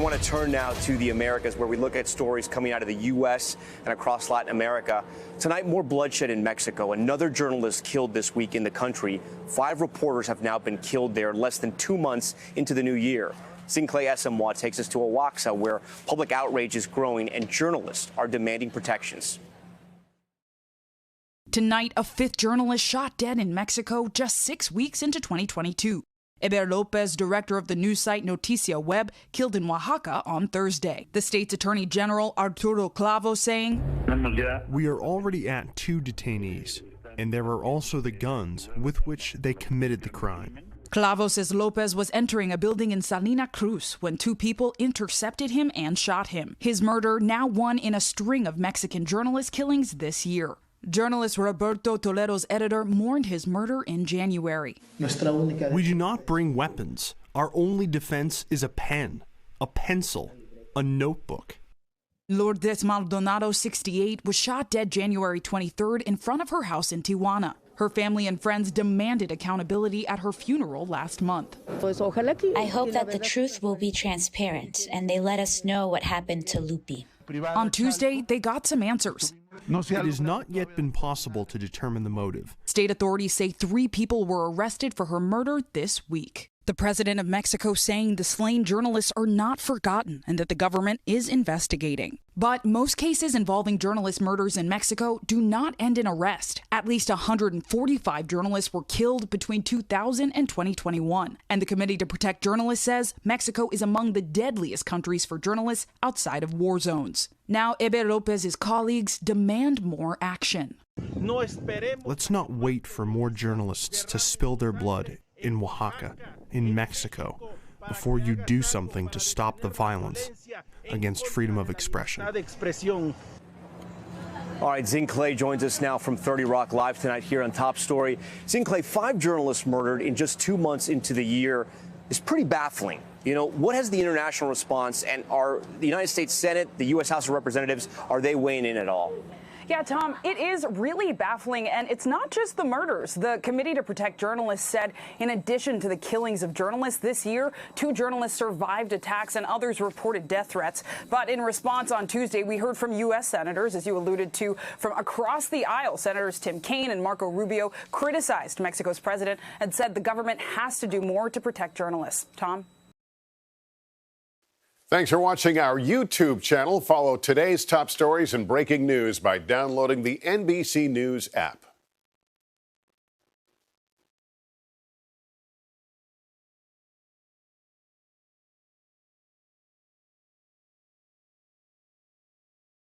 want to turn now to the Americas, where we look at stories coming out of the U.S. and across Latin America. Tonight, more bloodshed in Mexico. Another journalist killed this week in the country. 5 reporters have now been killed there less than 2 months into the new year. Zinhle Essamuah takes us to Oaxaca, where public outrage is growing and journalists are demanding protections. Tonight, a 5th journalist shot dead in Mexico just 6 weeks into 2022. Eber Lopez, director of the news site Noticia Web, killed in Oaxaca on Thursday. The state's attorney general, Arturo Clavo, saying, "We are already at 2 detainees, and there are also the guns with which they committed the crime." Clavo says Lopez was entering a building in Salina Cruz when 2 people intercepted him and shot him. His murder now one in a string of Mexican journalist killings this year. Journalist Roberto Toledo's editor mourned his murder in January. "We do not bring weapons. Our only defense is a pen, a pencil, a notebook." Lourdes Maldonado, 68, was shot dead January 23rd in front of her house in Tijuana. Her family and friends demanded accountability at her funeral last month. I hope that the truth will be transparent and they let us know what happened to Lupi. On Tuesday, they got some answers. It has not yet been possible to determine the motive. State authorities say 3 people were arrested for her murder this week. The president of Mexico saying the slain journalists are not forgotten and that the government is investigating. But most cases involving journalist murders in Mexico do not end in arrest. At least 145 journalists were killed between 2000 and 2021. And the Committee to Protect Journalists says Mexico is among the deadliest countries for journalists outside of war zones. Now, Eber Lopez's colleagues demand more action. Let's not wait for more journalists to spill their blood in Oaxaca, in Mexico, before you do something to stop the violence against freedom of expression. All right, Zinhle joins us now from 30 Rock Live tonight here on Top Story. Zinhle, 5 journalists murdered in just 2 months into the year is pretty baffling. You know, what has the international response, and are the United States Senate, the U.S. House of Representatives, are they weighing in at all? Yeah, Tom, it is really baffling, and it's not just the murders. The Committee to Protect Journalists said in addition to the killings of journalists this year, 2 journalists survived attacks and others reported death threats. But in response on Tuesday, we heard from U.S. senators, as you alluded to, from across the aisle. Senators Tim Kaine and Marco Rubio criticized Mexico's president and said the government has to do more to protect journalists. Tom? Thanks for watching our YouTube channel. Follow today's top stories and breaking news by downloading the NBC News app.